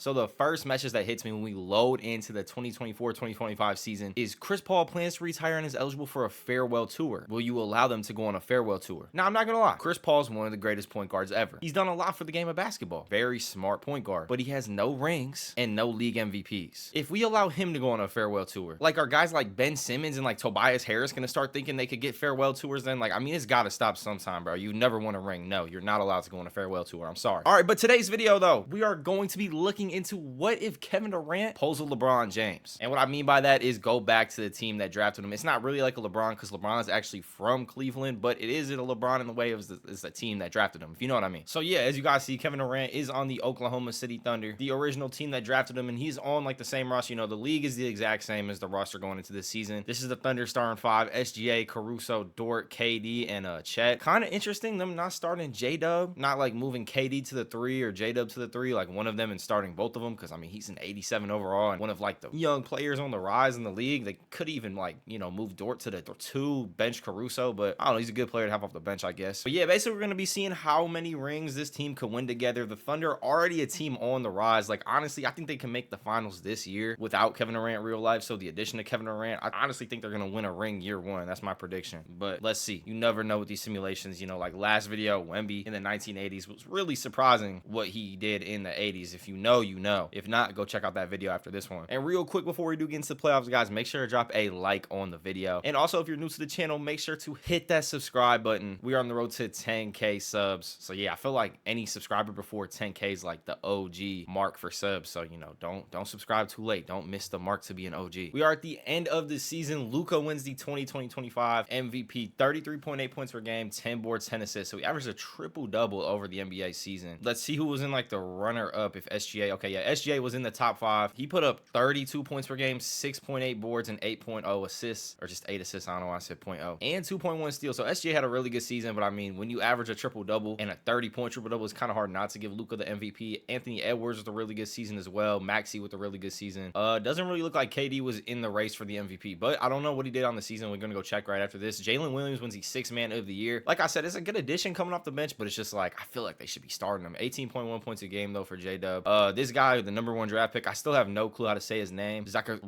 So the first message that hits me when we load into the 2024-2025 season is Chris Paul plans to retire and is eligible for a farewell tour. Will you allow them to go on a farewell tour? Now, I'm not gonna lie. Chris Paul's one of the greatest point guards ever. He's done a lot for the game of basketball. Very smart point guard, but he has no rings and no league MVPs. If we allow him to go on a farewell tour, like, are guys like Ben Simmons and like Tobias Harris gonna start thinking they could get farewell tours then? Like, I mean, it's gotta stop sometime, bro. You never won a ring. No, you're not allowed to go on a farewell tour. I'm sorry. All right, but today's video though, we are going to be looking into what if Kevin Durant pulls a LeBron James. And what I mean by that is go back to the team that drafted him. It's not really like a LeBron because LeBron is actually from Cleveland, but it is a LeBron in the way of it's the team that drafted him, if you know what I mean. So yeah, as you guys see, Kevin Durant is on the Oklahoma City Thunder, the original team that drafted him, and he's on like the same roster. You know, the league is the exact same as the roster going into this season. This is the Thunder starting five: SGA, Caruso, Dort, KD, and Chet. Kind of interesting them not starting J-Dub, not like moving KD to the 3 or J-Dub to the 3, like one of them, and starting both of them, because I mean he's an 87 overall and one of like the young players on the rise in the league. They could even like, you know, move Dort to the 2, bench Caruso, but I don't know, he's a good player to have off the bench, I guess. But yeah, basically we're gonna be seeing how many rings this team could win together. The Thunder already a team on the rise. Like, honestly, I think they can make the finals this year without Kevin Durant real life. So the addition of Kevin Durant, I honestly think they're gonna win a ring year one. That's my prediction, but let's see. You never know with these simulations. You know, like last video, Wemby in the 1980s was really surprising what he did in the 80s. If you know, you know. If not, go check out that video after this one. And real quick before we do get into the playoffs, guys, make sure to drop a like on the video. And also, if you're new to the channel, make sure to hit that subscribe button. We are on the road to 10K subs. So yeah, I feel like any subscriber before 10K is like the OG mark for subs. So, you know, don't subscribe too late. Don't miss the mark to be an OG. We are at the end of the season. Luka wins the 2020-25 MVP, 33.8 points per game, 10 boards, 10 assists. So he averaged a triple-double over the NBA season. Let's see who was in like the runner-up if SGA. Okay, yeah, SGA was in the top 5. He put up 32 points per game, 6.8 boards, and 8.0 assists, or just 8 assists. I don't know why I said 0.0, and 2.1 steals. So SGA had a really good season, but I mean, when you average a triple-double and a 30-point triple-double, it's kind of hard not to give Luka the MVP. Anthony Edwards with a really good season as well. Maxey with a really good season. Doesn't really look like KD was in the race for the MVP, but I don't know what he did on the season. We're gonna go check right after this. Jalen Williams wins the 6th man of the year. Like I said, it's a good addition coming off the bench, but it's just like, I feel like they should be starting him. 18.1 points a game though for J-Dub. This guy, the #1 draft pick, I still have no clue how to say his name. Zachariah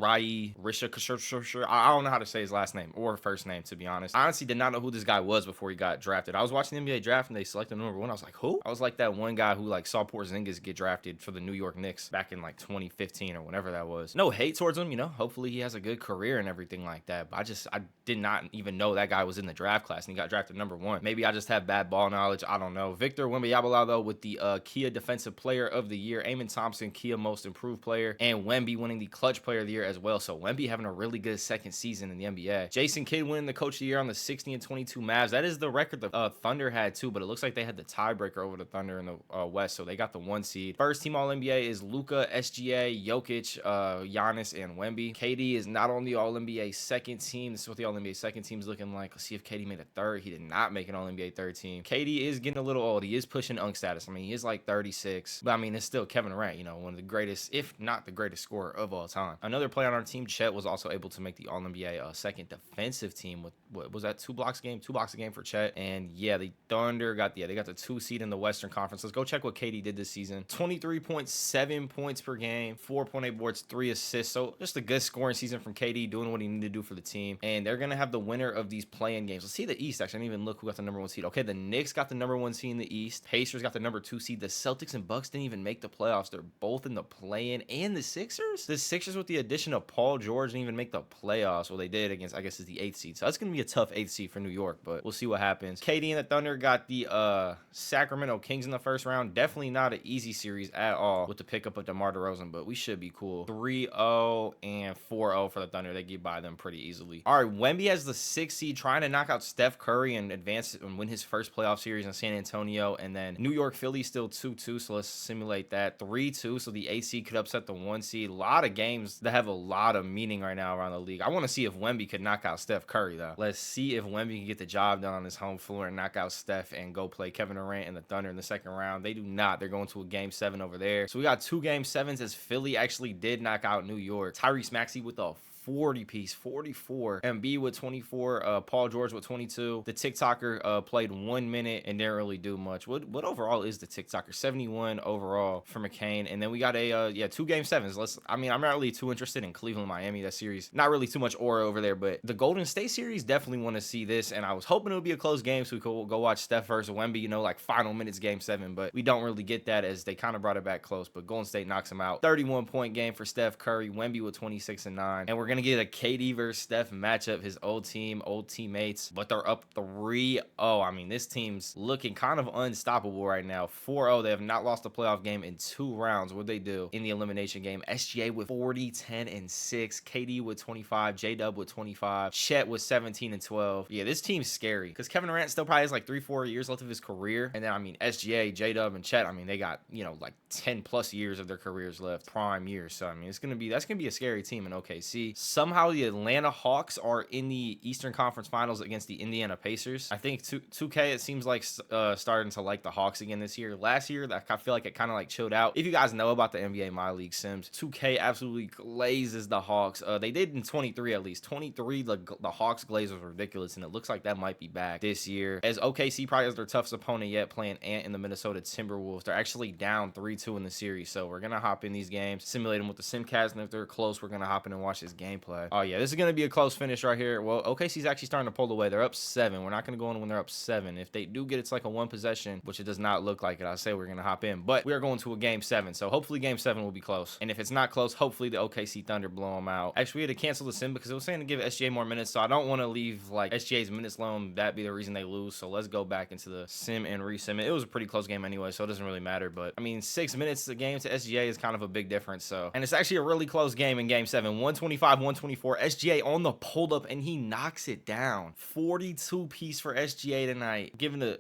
Risha. I don't know how to say his last name or first name, to be honest. I honestly did not know who this guy was before he got drafted. I was watching the NBA draft and they selected #1. I was like, who? I was like that one guy who like saw Porzingis get drafted for the New York Knicks back in like 2015 or whenever that was. No hate towards him, you know. Hopefully he has a good career and everything like that. But I did not even know that guy was in the draft class and he got drafted #1. Maybe I just have bad ball knowledge. I don't know. Victor Wembanyama though with the Kia Defensive Player of the Year. Amen Thompson, Kia Most Improved Player, and Wemby winning the Clutch Player of the Year as well. So Wemby having a really good second season in the NBA. Jason Kidd winning the Coach of the Year on the 60-22 Mavs. That is the record the Thunder had too, but it looks like they had the tiebreaker over the Thunder in the West, so they got the 1 seed. First team All-NBA is Luka, SGA, Jokic, Giannis, and Wemby. KD is not on the All-NBA second team. This is what the All-NBA second team is looking like. Let's see if KD made a third. He did not make an All-NBA third team. KD is getting a little old. He is pushing UNC status. I mean, he is like 36, but I mean, it's still Kevin Durant, you know, one of the greatest, if not the greatest scorer of all time. Another player on our team, Chet, was also able to make the All-NBA second defensive team with, what was that, 2 blocks a game? 2 blocks a game for Chet. And yeah, the Thunder got they got the 2 seed in the Western Conference. Let's go check what KD did this season. 23.7 points per game, 4.8 boards, 3 assists. So just a good scoring season from KD, doing what he needed to do for the team. And they're gonna have the winner of these play-in games. Let's see the East. Actually, I didn't even look who got the #1 seed. Okay, the Knicks got the #1 seed in the East. Pacers got the #2 seed. The Celtics and Bucks didn't even make the playoffs. They're both in the play-in. And the Sixers? The Sixers with the addition of Paul George didn't even make the playoffs. Well, they did against, I guess, is the 8th seed. So that's gonna be a tough 8th seed for New York, but we'll see what happens. KD and the Thunder got the Sacramento Kings in the first round. Definitely not an easy series at all with the pickup of DeMar DeRozan, but we should be cool. 3-0 and 4-0 for the Thunder. They get by them pretty easily. All right, Wemby has the 6th seed, trying to knock out Steph Curry and advance and win his first playoff series in San Antonio. And then New York, Philly still 2-2, so let's simulate that. 3-2, so the 8th seed could upset the 1 seed. A lot of games that have a lot of meaning right now around the league. I want to see if Wemby could knock out Steph Curry, though. Let's see if Wemby can get the job done on his home floor and knock out Steph and go play Kevin Durant and the Thunder in the second round. They do not. They're going to a Game 7 over there. So we got 2 Game 7s as Philly actually did knock out New York. Tyrese Maxey with a 40 piece, 44. Embiid with 24, Paul George with 22. The TikToker played 1 minute and didn't really do much. What overall is the TikToker? 71 overall for McCain. And then we got a 2 game sevens. I'm not really too interested in Cleveland, Miami, that series. Not really too much aura over there, but the Golden State series, definitely want to see this. And I was hoping it would be a close game so we could go watch Steph versus Wemby, like final minutes game 7, but we don't really get that as they kind of brought it back close. But Golden State knocks him out. 31-point game for Steph Curry, Wemby with 26 and 9. And we're gonna get a KD versus Steph matchup, his old team, old teammates, but they're up 3-0. I mean, this team's looking kind of unstoppable right now. 4-0. They have not lost a playoff game in 2 rounds. What'd they do in the elimination game? SGA with 40, 10 and 6, KD with 25, J-Dub with 25, Chet with 17 and 12. Yeah, this team's scary because Kevin Durant still probably has like 3-4 years left of his career. And then, I mean, SGA, J-Dub, and Chet, I mean, they got, like 10 plus years of their careers left, prime years. So, I mean, that's gonna be a scary team in OKC. Somehow the Atlanta Hawks are in the Eastern Conference Finals against the Indiana Pacers. I think 2K, it seems like starting to like the Hawks again this year. Last year, I feel like it kind of like chilled out. If you guys know about the NBA My League Sims, 2K absolutely glazes the Hawks. They did in 23 at least. 23, the Hawks glaze was ridiculous, and it looks like that might be back this year. As OKC probably has their toughest opponent yet, playing Ant in the Minnesota Timberwolves. They're actually down 3-2 in the series, so we're gonna hop in these games, simulate them with the Simcast, and if they're close, we're gonna hop in and watch this gameplay. Oh yeah, this is gonna be a close finish right here. Well, OKC's actually starting to pull away. They're up 7. We're not gonna go in when they're up 7. If they do get it's like a 1 possession, which it does not look like it, I say we're gonna hop in, but we are going to a game 7, so hopefully game 7 will be close. And if it's not close, hopefully the OKC Thunder blow them out. Actually, we had to cancel the sim because it was saying to give SGA more minutes, so I don't want to leave like SGA's minutes alone. That be the reason they lose. So let's go back into the sim and resim it. It was a pretty close game anyway, so it doesn't really matter. But I mean, 6 minutes a game to SGA is kind of a big difference. So, and it's actually a really close game in game 7. 125, 124. SGA on the pull up and he knocks it down. 42 piece for SGA tonight.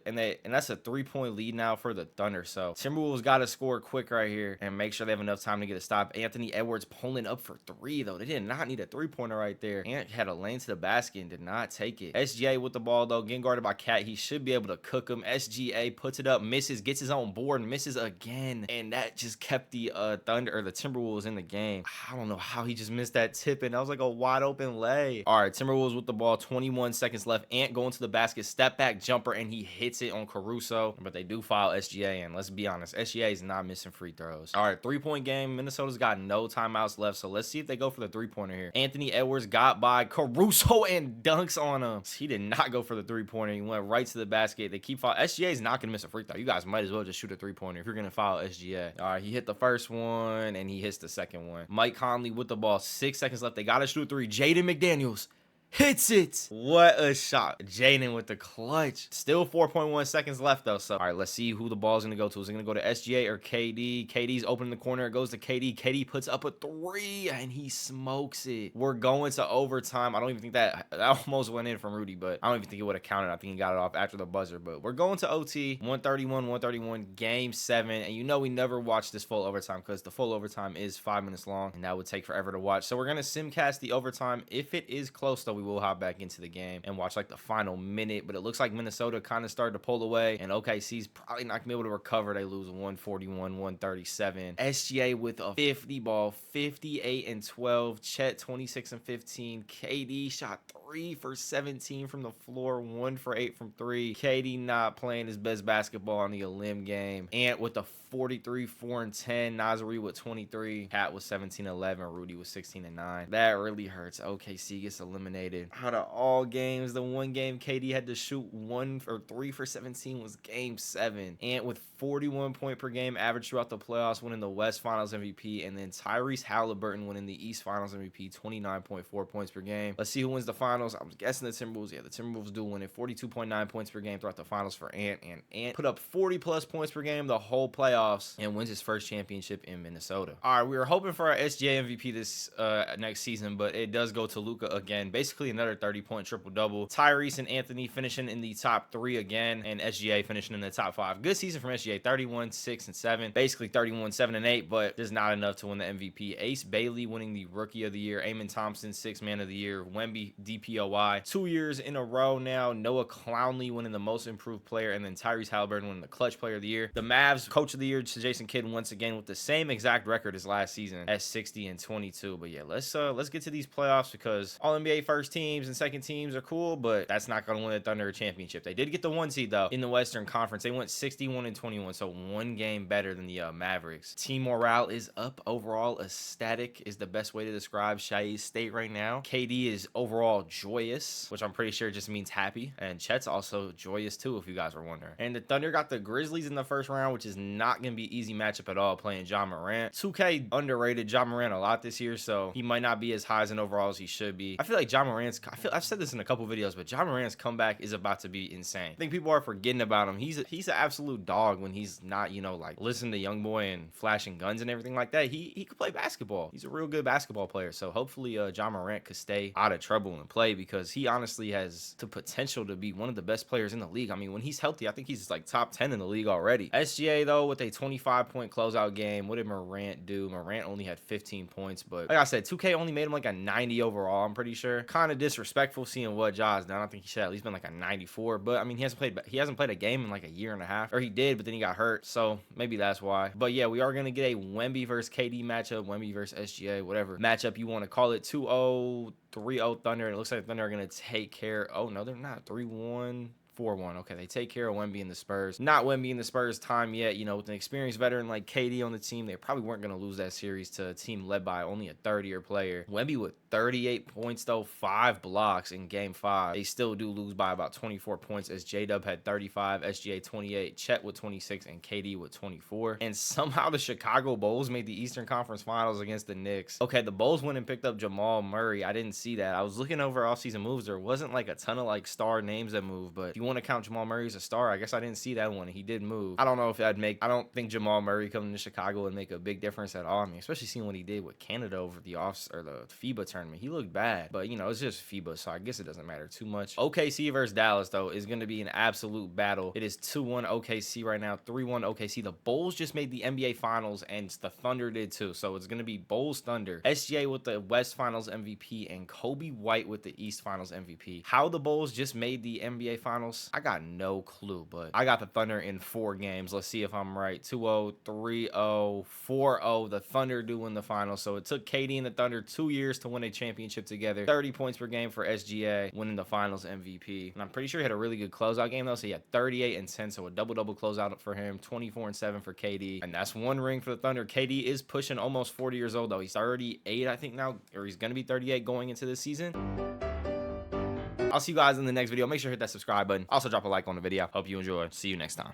And that's a 3-point lead now for the Thunder. So Timberwolves got to score quick right here and make sure they have enough time to get a stop. Anthony Edwards pulling up for 3 though. They did not need a 3-pointer right there. Ant had a lane to the basket and did not take it. SGA with the ball though, getting guarded by Cat. He should be able to cook him. SGA puts it up, misses, gets his own board, misses again, and that just kept the Thunder or the Timberwolves in the game. I don't know how he just missed that tip, and that was like a wide open lay. All right, Timberwolves with the ball, 21 seconds left. Ant going to the basket, step back jumper, and he hits it on Caruso, but they do foul SGA, and let's be honest, SGA is not missing free throws. All right, 3-point game. Minnesota's got no timeouts left, so let's see if they go for the 3-pointer here. Anthony Edwards got by Caruso and dunks on him. He did not go for the 3-pointer. He went right to the basket. They keep foul. SGA is not going to miss a free throw. You guys might as well just shoot a 3-pointer if you're going to foul SGA. All right, he hit the first one, and he hits the second one. Mike Conley with the ball. 6 seconds left. They got to shoot 3. Jaden McDaniels hits it. What a shot. Jaden with the clutch. Still 4.1 seconds left though. So, all right, let's see who the ball's going to go to. Is it going to go to SGA or KD? KD's opening the corner. It goes to KD. KD puts up a 3 and he smokes it. We're going to overtime. I don't even think that almost went in from Rudy, but I don't even think it would have counted. I think he got it off after the buzzer, but we're going to OT. 131, game 7. And we never watch this full overtime because the full overtime is 5 minutes long and that would take forever to watch. So we're going to simcast the overtime. If it is close though, we will hop back into the game and watch like the final minute, but it looks like Minnesota kind of started to pull away and OKC's probably not gonna be able to recover. They lose 141-137. SGA with a 50 ball, 58 and 12. Chet 26 and 15. KD shot 3 for 17 from the floor, 1 for 8 from 3. KD not playing his best basketball in the elim game. Ant with the 43, 4 and 10. Nazari with 23. Cat was 17 11. Rudy was 16 and 9. That really hurts. OKC gets eliminated. Out of all games, the one game KD had to shoot 3 for 17 was game 7. Ant with 41 point per game average throughout the playoffs, winning the West Finals MVP, and then Tyrese Halliburton winning the East Finals MVP, 29.4 points per game. Let's see who wins the finals. I'm guessing the Timberwolves. Yeah, the Timberwolves do win it. 42.9 points per game throughout the finals for Ant, and Ant put up 40 plus points per game the whole playoffs and wins his first championship in Minnesota. All right, we were hoping for our SGA MVP this next season, but it does go to Luka again. Basically another 30-point triple-double. Tyrese and Anthony finishing in the top 3 again, and SGA finishing in the top 5. Good season from SGA, 31, 6, and 7. Basically 31, 7, and 8, but just not enough to win the MVP. Ace Bailey winning the Rookie of the Year. Amon Thompson, 6th Man of the Year. Wemby, DPOY. 2 years in a row now. Noah Clowney winning the Most Improved Player, and then Tyrese Halliburton winning the Clutch Player of the Year. The Mavs Coach of the Year year to Jason Kidd once again with the same exact record as last season at 60-22. But yeah, let's get to these playoffs because all NBA first teams and second teams are cool, but that's not going to win the Thunder a championship. They did get the 1 seed though in the Western Conference. They went 61-21, so 1 game better than the Mavericks. Team morale is up overall. Ecstatic is the best way to describe Shai's state right now. KD is overall joyous, which I'm pretty sure just means happy, and Chet's also joyous too, if you guys were wondering. And the Thunder got the Grizzlies in the first round, which is not going to be an easy matchup at all, playing Ja Morant. 2K underrated Ja Morant a lot this year, so he might not be as high as an overall as he should be. I feel like Ja Morant's, I've said this in a couple videos, but Ja Morant's comeback is about to be insane. I think people are forgetting about him. He's an absolute dog when he's not, you know, like listening to Young Boy and flashing guns and everything like that. He could play basketball. He's a real good basketball player. So hopefully Ja Morant could stay out of trouble and play, because he honestly has the potential to be one of the best players in the league. I mean, when he's healthy, I think he's like top 10 in the league already. SGA though, with a 25-point closeout game, what did Morant do? Morant only had 15 points, but like I said, 2K only made him like a 90 overall, I'm pretty sure. Kind of disrespectful seeing what Ja's done. I think he should have at least been like a 94, but I mean, he hasn't played a game in like a year and a half, or he did, but then he got hurt, so maybe that's why. But yeah, we are gonna get a Wemby versus KD matchup, Wemby versus SGA, whatever matchup you want to call it. 2-0, 3-0 Thunder, and it looks like Thunder are gonna take care. Oh no, they're not. 3-1. 4-1. Okay, they take care of Wemby and the Spurs. Not Wemby and the Spurs time yet. You know, with an experienced veteran like KD on the team, they probably weren't going to lose that series to a team led by only a third-year player. Wemby with 38 points, though, 5 blocks in Game 5. They still do lose by about 24 points, as J-Dub had 35, SGA 28, Chet with 26, and KD with 24. And somehow the Chicago Bulls made the Eastern Conference Finals against the Knicks. Okay, the Bulls went and picked up Jamal Murray. I didn't see that. I was looking over offseason moves. There wasn't like a ton of like star names that moved, but if you want to count Jamal Murray as a star, I guess I didn't see that one. He did move. I don't know if I don't think Jamal Murray coming to Chicago would make a big difference at all. I mean, especially seeing what he did with Canada over the FIBA tournament. He looked bad, but you know, it's just FIBA, so I guess it doesn't matter too much. OKC versus Dallas though is going to be an absolute battle. It is 2-1 OKC right now, 3-1 OKC. The Bulls just made the NBA Finals, and the Thunder did too, so it's going to be Bulls Thunder. SGA with the West Finals MVP and Kobe White with the East Finals MVP. How the Bulls just made the NBA Finals, I got no clue, but I got the Thunder in 4 games. Let's see if I'm right. 2-0, 3-0, 4-0. The Thunder do win the finals. So it took KD and the Thunder 2 years to win a championship together. 30 points per game for SGA, winning the finals MVP. And I'm pretty sure he had a really good closeout game though. So he had 38 and 10, so a double-double closeout for him. 24 and 7 for KD. And that's 1 ring for the Thunder. KD is pushing almost 40 years old though. He's 38, I think now, or he's going to be 38 going into this season. I'll see you guys in the next video. Make sure to hit that subscribe button. Also drop a like on the video. Hope you enjoy. See you next time.